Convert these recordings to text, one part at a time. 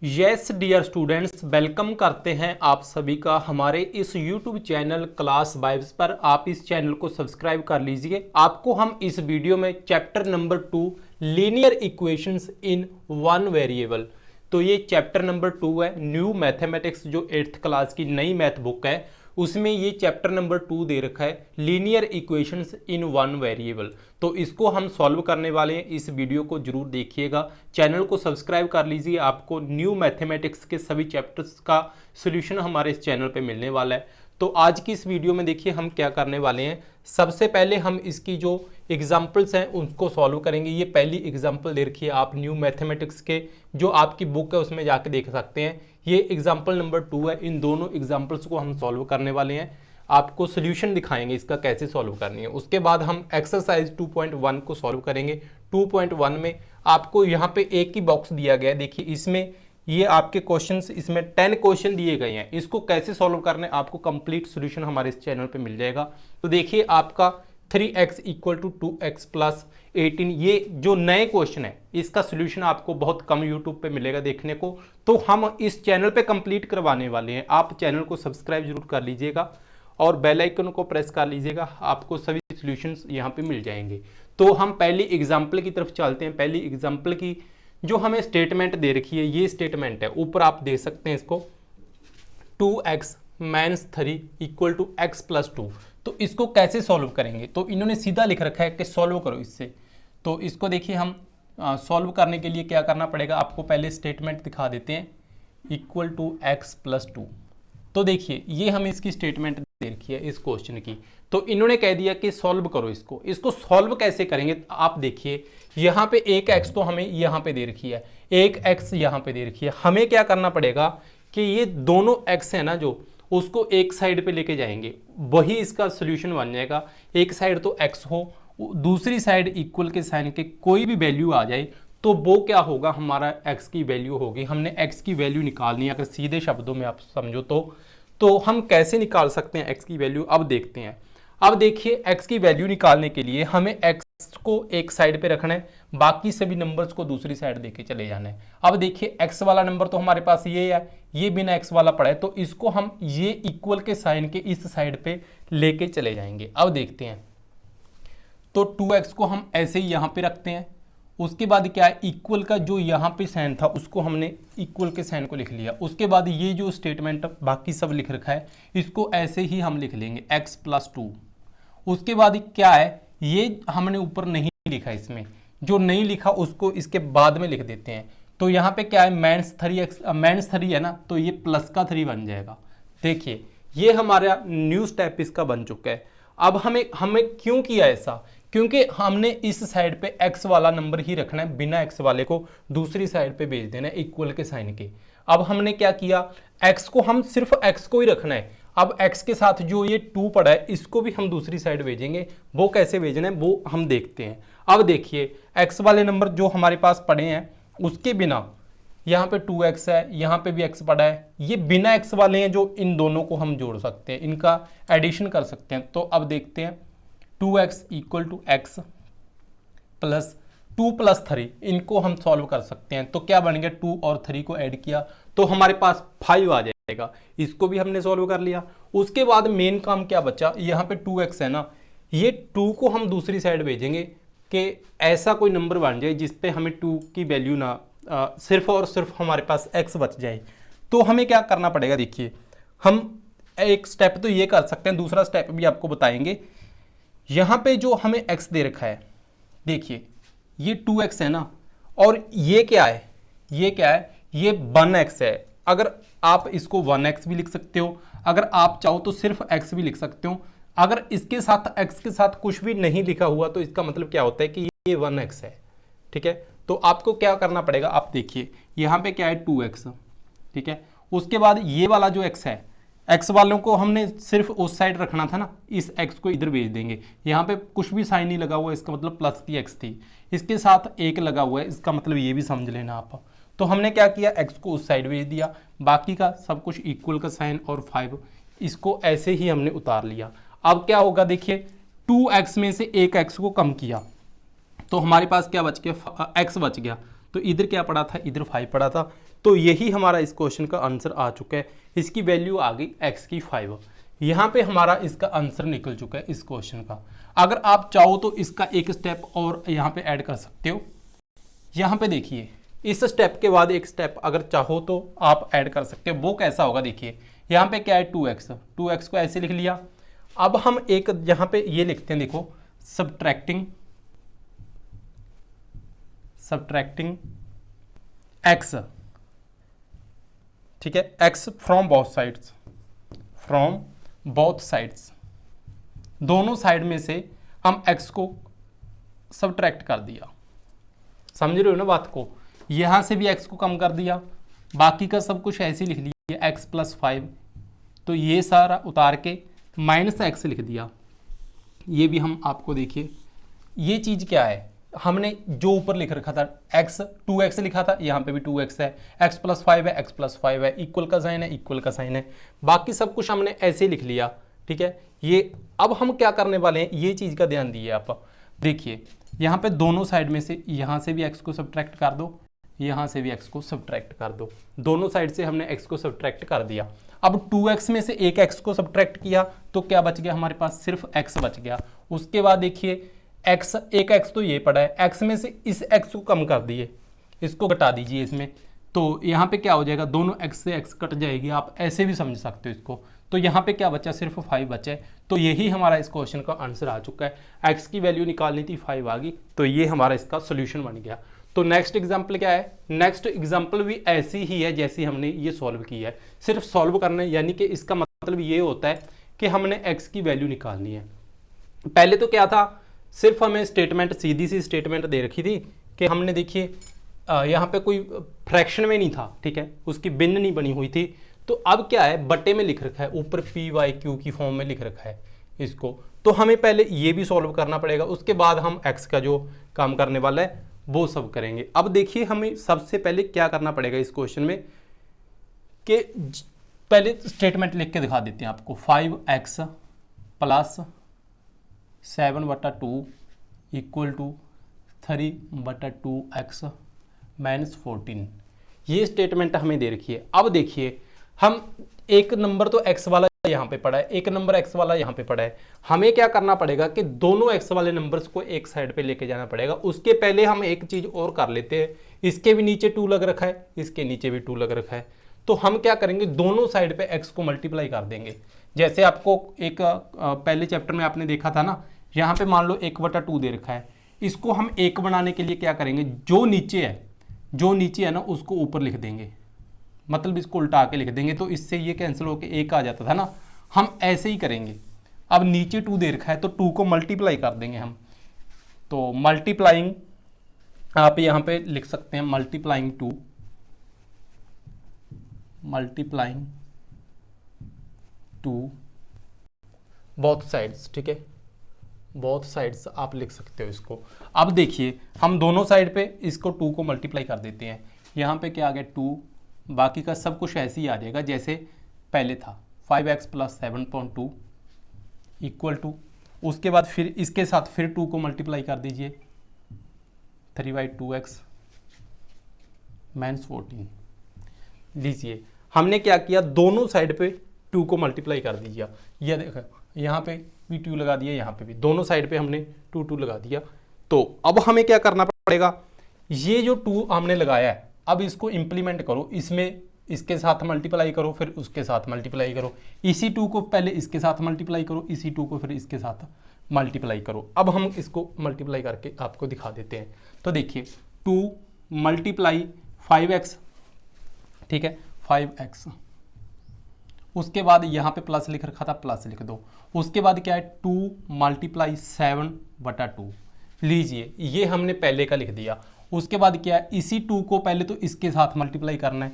Yes dear students, welcome करते हैं आप सभी का हमारे इस यूट्यूब चैनल क्लास वाइब्स पर। आप इस चैनल को सब्सक्राइब कर लीजिए। आपको हम इस वीडियो में chapter number 2 linear equations in one variable, तो ये चैप्टर नंबर 2 है। न्यू मैथमेटिक्स जो 8th क्लास की नई मैथ बुक है उसमें ये चैप्टर नंबर 2 दे रखा है, linear equations in one variable. तो इसको हम सॉल्व करने वाले हैं। इस वीडियो को जरूर देखिएगा, चैनल को सब्सक्राइब कर लीजिए। आपको न्यू मैथमेटिक्स के सभी चैप्टर्स का सॉल्यूशन हमारे इस चैनल पे मिलने वाला है। तो आज की इस वीडियो में देखिए हम क्या करने वाले हैं। सबसे पहले हम इसकी जो एग्जाम्पल्स हैं उनको सॉल्व करेंगे। ये पहली एग्जाम्पल दे रखी है, आप न्यू मैथमेटिक्स के जो आपकी बुक है उसमें जाके देख सकते हैं। ये एग्जाम्पल नंबर 2 है। इन दोनों एग्जाम्पल्स को हम सॉल्व करने वाले हैं। आपको सोल्यूशन दिखाएंगे इसका कैसे सॉल्व करनी है। उसके बाद हम एक्सरसाइज 2.1 को सॉल्व करेंगे। 2.1 में आपको यहाँ पे एक ही बॉक्स दिया गया है। देखिए इसमें ये आपके क्वेश्चंस, इसमें 10 क्वेश्चन दिए गए हैं। इसको कैसे सॉल्व करना है आपको कंप्लीट सॉल्यूशन हमारे इस चैनल पे मिल जाएगा। तो देखिए आपका 3x = 2x + 18, ये जो नए क्वेश्चन है इसका सॉल्यूशन आपको बहुत कम यूट्यूब पे मिलेगा देखने को। तो हम इस चैनल पे कंप्लीट करवाने वाले हैं। आप चैनल को सब्सक्राइब जरूर कर लीजिएगा और बेल आइकन को प्रेस कर लीजिएगा, आपको सभी सॉल्यूशंस यहाँ पे मिल जाएंगे। तो हम पहली एग्जाम्पल की तरफ चलते हैं। पहली एग्जाम्पल की जो हमें स्टेटमेंट दे रखी है, ये स्टेटमेंट है, ऊपर आप देख सकते हैं इसको, 2x - 3 = x + 2। तो इसको कैसे सॉल्व करेंगे, तो इन्होंने सीधा लिख रखा है कि सॉल्व करो इससे। तो इसको देखिए हम सॉल्व करने के लिए क्या करना पड़ेगा, आपको पहले स्टेटमेंट दिखा देते हैं, = x + 2। तो देखिए ये हमें इसकी स्टेटमेंट दे रखी है इस क्वेश्चन की। तो इन्होंने कह दिया कि सॉल्व करो इसको। इसको सॉल्व कैसे करेंगे, आप देखिए यहाँ पे एक x तो हमें यहाँ पे दे रखी है, एक x यहाँ पे दे रखी है। हमें क्या करना पड़ेगा कि ये दोनों x है ना जो, उसको एक साइड पे लेके जाएंगे, वही इसका सोल्यूशन बन जाएगा। एक साइड तो x हो, दूसरी साइड इक्वल के साइन के कोई भी वैल्यू आ जाए तो वो क्या होगा, हमारा x की वैल्यू होगी। हमने x की वैल्यू निकालनी है। अगर सीधे शब्दों में आप समझो तो हम कैसे निकाल सकते हैं x की वैल्यू, अब देखते हैं। अब देखिए x की वैल्यू निकालने के लिए हमें x को एक साइड पे रखना है, बाकी सभी नंबर्स को दूसरी साइड देके चले जाना है। अब देखिए x वाला नंबर तो हमारे पास ये है, ये बिना x वाला पड़ा है, तो इसको हम ये इक्वल के साइन के इस साइड पे लेके चले जाएंगे। अब देखते हैं, तो 2x को हम ऐसे ही यहाँ पे रखते हैं। उसके बाद क्या है, इक्वल का जो यहाँ पे साइन था उसको हमने इक्वल के साइन को लिख लिया। उसके बाद ये जो स्टेटमेंट बाकी सब लिख रखा है इसको ऐसे ही हम लिख लेंगे, x + 2। उसके बाद क्या है, ये हमने ऊपर नहीं लिखा, इसमें जो नहीं लिखा उसको इसके बाद में लिख देते हैं। तो यहाँ पे क्या है, -3 है ना, तो ये प्लस का 3 बन जाएगा। देखिए ये हमारा न्यू स्टेप इसका बन चुका है। अब हमें क्यों किया ऐसा, क्योंकि हमने इस साइड पे x वाला नंबर ही रखना है, बिना x वाले को दूसरी साइड पे भेज देना है इक्वल के साइन के। अब हमने क्या किया, x को हम सिर्फ x को ही रखना है। अब x के साथ जो ये 2 पड़ा है इसको भी हम दूसरी साइड भेजेंगे। वो कैसे भेजना है वो हम देखते हैं। अब देखिए x वाले नंबर जो हमारे पास पड़े हैं उसके बिना यहाँ पे 2x है, यहाँ पे भी x पड़ा है, ये बिना x वाले हैं जो इन दोनों को हम जोड़ सकते हैं, इनका एडिशन कर सकते हैं। तो अब देखते हैं, 2x = x + 2 + 3, इनको हम सॉल्व कर सकते हैं। तो क्या बन गया, 2 और 3 को ऐड किया तो हमारे पास 5 आ जाएगा। इसको भी हमने सॉल्व कर लिया। उसके बाद मेन काम क्या बचा, यहाँ पे 2x है ना, ये 2 को हम दूसरी साइड भेजेंगे कि ऐसा कोई नंबर बन जाए जिसपे हमें 2 की वैल्यू ना, सिर्फ और सिर्फ हमारे पास x बच जाए। तो हमें क्या करना पड़ेगा, देखिए हम एक स्टेप तो ये कर सकते हैं, दूसरा स्टेप भी आपको बताएंगे। यहाँ पे जो हमें x दे रखा है, देखिए ये 2x है ना, और ये क्या है, ये 1x है। अगर आप इसको 1x भी लिख सकते हो, अगर आप चाहो तो सिर्फ x भी लिख सकते हो। अगर इसके साथ x के साथ कुछ भी नहीं लिखा हुआ तो इसका मतलब क्या होता है कि ये 1x है। ठीक है, तो आपको क्या करना पड़ेगा, आप देखिए यहाँ पे क्या है, 2x। ठीक है, उसके बाद ये वाला जो x है, x वालों को हमने सिर्फ उस साइड रखना था ना, इस x को इधर भेज देंगे। यहाँ पे कुछ भी साइन नहीं लगा हुआ, इसका मतलब प्लस की x थी, इसके साथ 1 लगा हुआ है, इसका मतलब ये भी समझ लेना आप। तो हमने क्या किया, x को उस साइड भेज दिया, बाकी का सब कुछ इक्वल का साइन और 5 इसको ऐसे ही हमने उतार लिया। अब क्या होगा, देखिए 2x में से एक x को कम किया तो हमारे पास क्या बच गया, x बच गया। तो इधर क्या पड़ा था, इधर 5 पड़ा था। तो यही हमारा इस क्वेश्चन का आंसर आ चुका है। इसकी वैल्यू आ गई x की 5। यहाँ पे हमारा इसका आंसर निकल चुका है इस क्वेश्चन का। अगर आप चाहो तो इसका एक स्टेप और यहाँ पे ऐड कर सकते हो। यहाँ पे देखिए, इस स्टेप के बाद एक स्टेप अगर चाहो तो आप ऐड कर सकते हो। वो कैसा होगा, देखिए यहाँ पे क्या है 2x को ऐसे लिख लिया। अब हम एक यहाँ पे ये लिखते हैं, देखो सब्ट्रैक्टिंग x, ठीक है, x फ्रॉम बोथ साइड्स, दोनों साइड में से हम x को सब्ट्रैक्ट कर दिया। समझ रहे हो ना बात को, यहां से भी x को कम कर दिया, बाकी का सब कुछ ऐसे लिख लिया x + 5। तो ये सारा उतार के -x लिख दिया। ये भी हम आपको देखिए, ये चीज क्या है, हमने जो ऊपर लिख रखा था x 2x लिखा था, यहाँ पे भी 2x है, x + 5 है, x + 5 है, इक्वल का साइन है, इक्वल का साइन है, बाकी सब कुछ हमने ऐसे लिख लिया। ठीक है, ये अब हम क्या करने वाले हैं, ये चीज का ध्यान दिए आप। देखिए यहाँ पे दोनों साइड में से, यहाँ से भी x को सब्ट्रैक्ट कर दो, यहाँ से भी x को सब्ट्रैक्ट कर दो। दोनों साइड से हमने x को सब्ट्रैक्ट कर दिया। अब 2x में से एक x को सब्ट्रैक्ट किया तो क्या बच गया, हमारे पास सिर्फ x बच गया। उसके बाद देखिए x, एक x तो ये पड़ा है, x में से इस x को कम कर दिए, इसको घटा दीजिए इसमें, तो यहाँ पे क्या हो जाएगा, दोनों x से x कट जाएगी। आप ऐसे भी समझ सकते हो इसको। तो यहाँ पे क्या बचा, सिर्फ 5 बचा है। तो यही हमारा इस क्वेश्चन का आंसर आ चुका है। x की वैल्यू निकालनी थी, 5 आ गई, तो ये हमारा इसका सोल्यूशन बन गया। तो नेक्स्ट एग्जाम्पल क्या है, नेक्स्ट एग्जाम्पल भी ऐसी ही है जैसी हमने ये सॉल्व की है, सिर्फ सॉल्व करना है। यानी कि इसका मतलब ये होता है कि हमने x की वैल्यू निकालनी है। पहले तो क्या था, सिर्फ हमें स्टेटमेंट, सीधी सी स्टेटमेंट दे रखी थी कि हमने देखिए यहाँ पे कोई फ्रैक्शन में नहीं था, ठीक है, उसकी भिन्न नहीं बनी हुई थी। तो अब क्या है, बट्टे में लिख रखा है, ऊपर PYQ की फॉर्म में लिख रखा है इसको। तो हमें पहले ये भी सॉल्व करना पड़ेगा, उसके बाद हम x का जो काम करने वाला है वो सब करेंगे। अब देखिए हमें सबसे पहले क्या करना पड़ेगा इस क्वेश्चन में, कि पहले स्टेटमेंट लिख के दिखा देते हैं आपको। 5x + 7/2 = 3/2x - 14। ये स्टेटमेंट हमें दे रखी है। अब देखिए हम एक नंबर तो x वाला यहाँ पे पड़ा है, एक नंबर x वाला यहाँ पे पड़ा है। हमें क्या करना पड़ेगा कि दोनों x वाले नंबर्स को एक साइड पे लेके जाना पड़ेगा। उसके पहले हम एक चीज और कर लेते हैं, इसके भी नीचे 2 लग रखा है, इसके नीचे भी 2 लग रखा है। तो हम क्या करेंगे, दोनों साइड पे x को मल्टीप्लाई कर देंगे। जैसे आपको एक पहले चैप्टर में आपने देखा था ना, यहाँ पे मान लो 1/2 दे रखा है, इसको हम 1 बनाने के लिए क्या करेंगे, जो नीचे है ना उसको ऊपर लिख देंगे, मतलब इसको उल्टा के लिख देंगे। तो इससे ये कैंसिल होकर 1 आ जाता था ना, हम ऐसे ही करेंगे। अब नीचे 2 दे रखा है तो 2 को मल्टीप्लाई कर देंगे हम। तो मल्टीप्लाइंग आप यहाँ पे लिख सकते हैं, मल्टीप्लाइंग 2 बोथ साइड्स, ठीक है, बोथ साइड्स आप लिख सकते हो इसको। अब देखिए हम दोनों साइड पे इसको 2 को मल्टीप्लाई कर देते हैं। यहाँ पे क्या आ गया 2, बाकी का सब कुछ ऐसे ही आ जाएगा जैसे पहले था। 5x + 7.2 = उसके बाद फिर इसके साथ फिर 2 को मल्टीप्लाई कर दीजिए, 3/2x - 14। लीजिए हमने क्या किया, दोनों साइड पे 2 को मल्टीप्लाई कर दीजिए। यह देखो यहाँ पे भी 2 लगा दिया, यहाँ पे भी, दोनों साइड पे हमने 2 लगा दिया। तो अब हमें क्या करना पड़ेगा, ये जो 2 हमने लगाया है अब इसको इंप्लीमेंट करो, इसमें इसके साथ मल्टीप्लाई करो, फिर उसके साथ मल्टीप्लाई करो। इसी 2 को पहले इसके साथ मल्टीप्लाई करो, इसी 2 को फिर इसके साथ मल्टीप्लाई करो। अब हम इसको मल्टीप्लाई करके आपको दिखा देते हैं। तो देखिए 2 × 5x, ठीक है, 5x, उसके बाद यहाँ पे प्लस लिख रखा था, प्लस लिख दो। उसके बाद क्या है 2 × 7/2। लीजिए ये हमने पहले का लिख दिया। उसके बाद क्या है, इसी 2 को पहले तो इसके साथ मल्टीप्लाई करना है,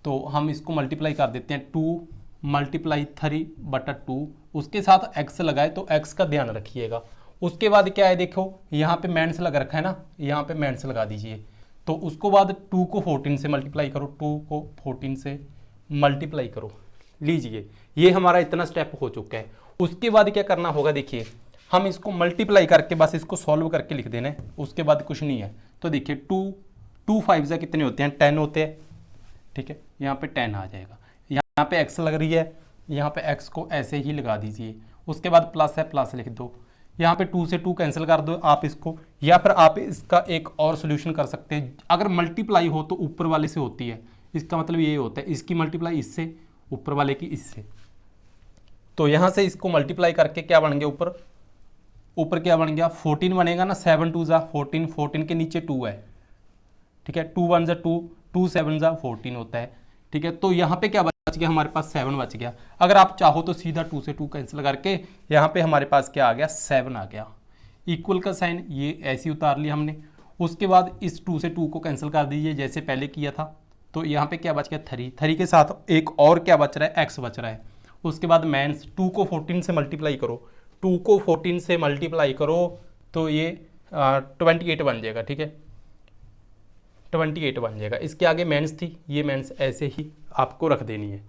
तो हम इसको मल्टीप्लाई कर देते हैं। 2 × 3/2, उसके साथ x लगाए तो x का ध्यान रखिएगा। उसके बाद क्या है, देखो यहाँ पे माइनस लगा रखा है ना, यहाँ पे माइनस लगा दीजिए। तो उसको बाद 2 को 14 से मल्टीप्लाई करो, 2 को 14 से मल्टीप्लाई करो। लीजिए ये हमारा इतना स्टेप हो चुका है। उसके बाद क्या करना होगा, देखिए हम इसको मल्टीप्लाई करके बस इसको सॉल्व करके लिख देना है, उसके बाद कुछ नहीं है। तो देखिए 2 5 से कितने होते हैं, 10 होते हैं, ठीक है, यहाँ पे 10 आ जाएगा। यहाँ पे x लग रही है, यहाँ पे x को ऐसे ही लगा दीजिए, उसके बाद प्लस है प्लस लिख दो, यहाँ पे 2 से 2 कैंसिल कर दो आप इसको, या फिर आप इसका एक और सोल्यूशन कर सकते हैं, अगर मल्टीप्लाई हो तो ऊपर वाले से होती है, इसका मतलब ये होता है इसकी मल्टीप्लाई इससे, ऊपर वाले की इससे। तो यहाँ से इसको मल्टीप्लाई करके क्या बन गया, ऊपर क्या बन गया 14 बनेगा ना, 7 2 14, 14 के नीचे 2 है, ठीक है, 2 1 2, 2 7 14 होता है, ठीक है। तो यहाँ पे क्या बच गया, हमारे पास 7 बच गया। अगर आप चाहो तो सीधा 2 से 2 कैंसिल करके यहाँ पे हमारे पास क्या आ गया, 7 आ गया। इक्वल का साइन ये ऐसे उतार लिया हमने, उसके बाद इस 2 से 2 को कैंसिल कर दीजिए जैसे पहले किया था। तो यहाँ पे क्या बच गया 3, 3 के साथ एक और क्या बच रहा है, x बच रहा है। उसके बाद माइनस 2 को 14 से मल्टीप्लाई करो, 2 को 14 से मल्टीप्लाई करो तो ये 28 बन जाएगा, ठीक है, 28 बन जाएगा। इसके आगे माइनस थी, ये माइनस ऐसे ही आपको रख देनी है।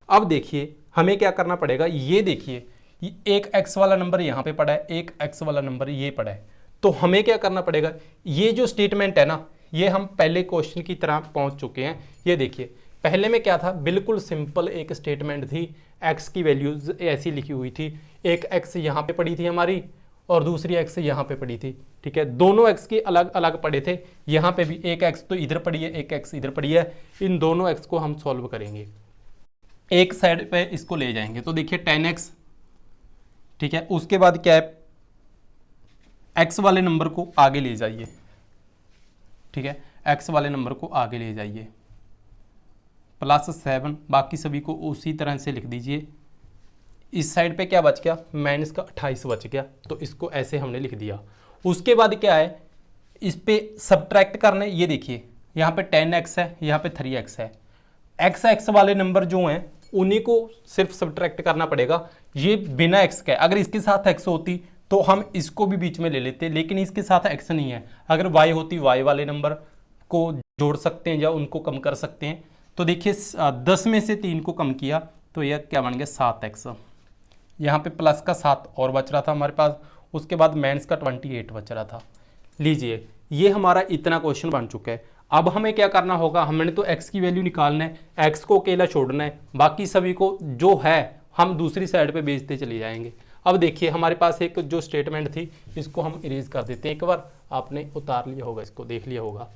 अब देखिए हमें क्या करना पड़ेगा, ये देखिए एक x वाला नंबर यहाँ पे पड़ा है, एक x वाला नंबर ये पड़ा है, तो हमें क्या करना पड़ेगा, ये जो स्टेटमेंट है ना, ये हम पहले क्वेश्चन की तरह पहुंच चुके हैं। ये देखिए पहले में क्या था, बिल्कुल सिंपल एक स्टेटमेंट थी, x की वैल्यूज ऐसी लिखी हुई थी, एक x यहाँ पे पड़ी थी हमारी और दूसरी x यहाँ पे पड़ी थी, ठीक है, दोनों x के अलग अलग पड़े थे। यहाँ पे भी एक x तो इधर पड़ी है, एक x इधर पड़ी है, इन दोनों x को हम सॉल्व करेंगे, एक साइड पे इसको ले जाएंगे। तो देखिए 10x, ठीक है, उसके बाद क्या है, x वाले नंबर को आगे ले जाइए, ठीक है, x वाले नंबर को आगे ले जाइए, +7, बाकी सभी को उसी तरह से लिख दीजिए। इस साइड पे क्या बच गया, माइनस का 28 बच गया, तो इसको ऐसे हमने लिख दिया। उसके बाद क्या है, इस पे सब्ट्रैक्ट करने, ये देखिए यहाँ पे 10x है, यहाँ पे 3x है, x वाले नंबर जो हैं उन्हीं को सिर्फ सब्ट्रैक्ट करना पड़ेगा, ये बिना x का है। अगर इसके साथ x होती तो हम इसको भी बीच में ले लेते, लेकिन इसके साथ x नहीं है। अगर y होती, y वाले नंबर को जोड़ सकते हैं या उनको कम कर सकते हैं। तो देखिए 10 में से 3 को कम किया तो यह क्या बन गया 7x, यहाँ पे प्लस का 7 और बच रहा था हमारे पास, उसके बाद माइनस का 28 बच रहा था। लीजिए ये हमारा इतना क्वेश्चन बन चुका है। अब हमें क्या करना होगा, हमने तो x की वैल्यू निकालना है, x को अकेला छोड़ना है, बाकी सभी को जो है हम दूसरी साइड पे भेजते चले जाएंगे। अब देखिए हमारे पास एक जो स्टेटमेंट थी इसको हम इरेज कर देते हैं, एक बार आपने उतार लिया होगा, इसको देख लिया होगा।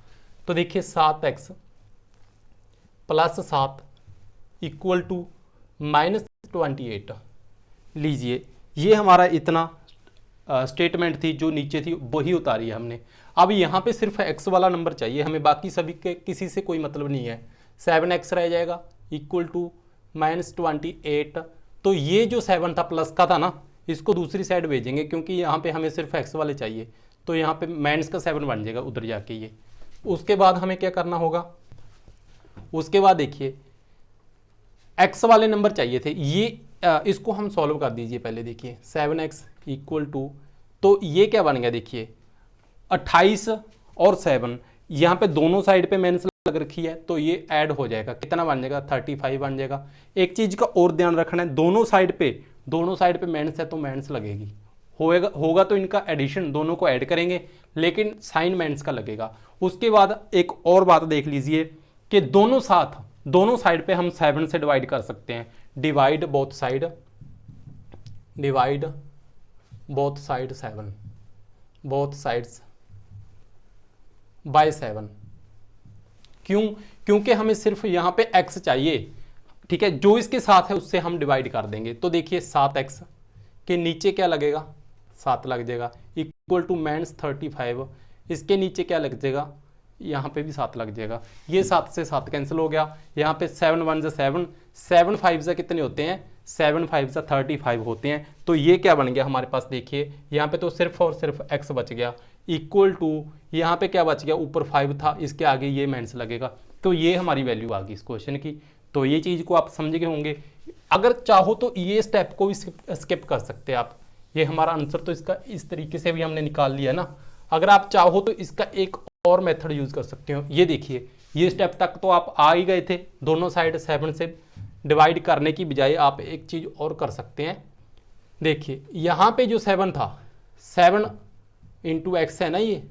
तो देखिए 7x + 7 इक्वल टू -28। लीजिए ये हमारा इतना स्टेटमेंट थी जो नीचे थी वही उतारी है हमने। अब यहाँ पे सिर्फ x वाला नंबर चाहिए हमें, बाकी सभी के किसी से कोई मतलब नहीं है। 7x रह जाएगा इक्वल टू -28। तो ये जो 7 था प्लस का था ना, इसको दूसरी साइड भेजेंगे क्योंकि यहाँ पे हमें सिर्फ x वाले चाहिए, तो यहाँ पे माइनस का 7 बन जाएगा उधर जाके ये। उसके बाद हमें क्या करना होगा, उसके बाद देखिए x वाले नंबर चाहिए थे, ये इसको हम सॉल्व कर दीजिए पहले। देखिए 7x इक्वल टू, तो ये क्या बन गया, देखिए 28 और 7, यहाँ पे दोनों साइड पे माइनस लग रखी है तो ये ऐड हो जाएगा, कितना बन जाएगा 35 बन जाएगा। एक चीज़ का और ध्यान रखना है, दोनों साइड पे माइनस है तो माइनस लगेगी, होगा तो इनका एडिशन, दोनों को ऐड करेंगे लेकिन साइन माइनस का लगेगा। उसके बाद एक और बात देख लीजिए कि दोनों साइड पे हम 7 से डिवाइड कर सकते हैं। Divide both side 7, both sides by 7। क्योंकि हमें सिर्फ यहाँ पे x चाहिए, ठीक है, जो इसके साथ है उससे हम डिवाइड कर देंगे। तो देखिए 7x के नीचे क्या लगेगा, 7 लग जाएगा इक्वल टू -35। इसके नीचे क्या लग जाएगा, यहाँ पे भी 7 लग जाएगा। ये 7 से 7 कैंसिल हो गया, यहाँ पे 7 1 7, 7 5 कितने होते हैं, 7 5 35 होते हैं। तो ये क्या बन गया हमारे पास, देखिए यहाँ पे तो सिर्फ और सिर्फ x बच गया इक्वल टू, यहाँ पे क्या बच गया, ऊपर 5 था, इसके आगे ये माइनस लगेगा। तो ये हमारी वैल्यू आ गई इस क्वेश्चन की। तो ये चीज़ को आप समझ गए होंगे। अगर चाहो तो ये स्टेप को भी स्किप कर सकते हैं आप, ये हमारा आंसर तो इसका इस तरीके से भी हमने निकाल लिया ना। अगर आप चाहो तो इसका एक और मेथड यूज कर सकते हो। ये देखिए ये स्टेप तक तो आप आ ही गए थे, दोनों साइड 7 से डिवाइड करने की बजाय आप एक चीज़ और कर सकते हैं। देखिए यहाँ पे जो 7 था, 7 × x है ना ये,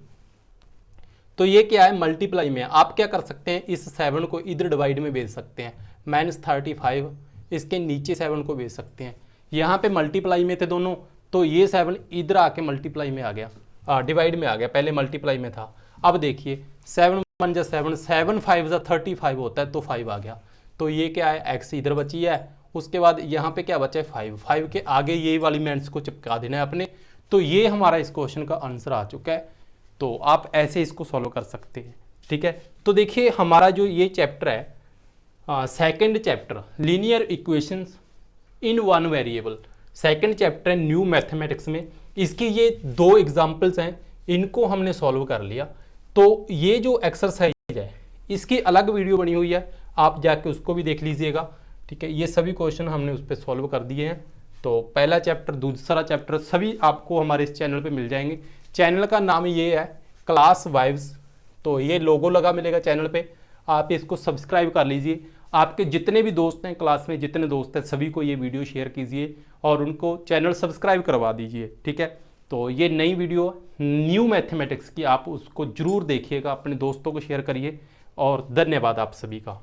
तो ये क्या है, मल्टीप्लाई में। आप क्या कर सकते हैं, इस 7 को इधर डिवाइड में भेज सकते हैं, -35 इसके नीचे 7 को भेज सकते हैं। यहाँ पे मल्टीप्लाई में थे दोनों, तो ये 7 इधर आके मल्टीप्लाई में आ गया, डिवाइड में आ गया, पहले मल्टीप्लाई में था। अब देखिए 7 1 जा 7, 7 5 जा 35 होता है, तो 5 आ गया। तो ये क्या है, x इधर बची है, उसके बाद यहाँ पे क्या बचा है 5, 5 के आगे ये वाली मैंट्स को चिपका देना है अपने। तो ये हमारा इस क्वेश्चन का आंसर आ चुका है। तो आप ऐसे इसको सॉल्व कर सकते हैं, ठीक है। तो देखिए हमारा जो ये चैप्टर है, second chapter linear equations in one variable, second chapter है न्यू मैथमेटिक्स में। इसकी ये 2 एग्जांपल्स हैं, इनको हमने सॉल्व कर लिया। तो ये जो एक्सरसाइज है इसकी अलग वीडियो बनी हुई है, आप जाके उसको भी देख लीजिएगा, ठीक है। ये सभी क्वेश्चन हमने उस पर सॉल्व कर दिए हैं। तो पहला चैप्टर, दूसरा चैप्टर सभी आपको हमारे इस चैनल पे मिल जाएंगे। चैनल का नाम ये है क्लास वाइब्स, तो ये लोगो लगा मिलेगा चैनल पे, आप इसको सब्सक्राइब कर लीजिए। आपके जितने भी दोस्त हैं क्लास में, जितने दोस्त हैं सभी को ये वीडियो शेयर कीजिए और उनको चैनल सब्सक्राइब करवा दीजिए, ठीक है। तो ये नई वीडियो न्यू मैथमेटिक्स की, आप उसको जरूर देखिएगा, अपने दोस्तों को शेयर करिए और धन्यवाद आप सभी का।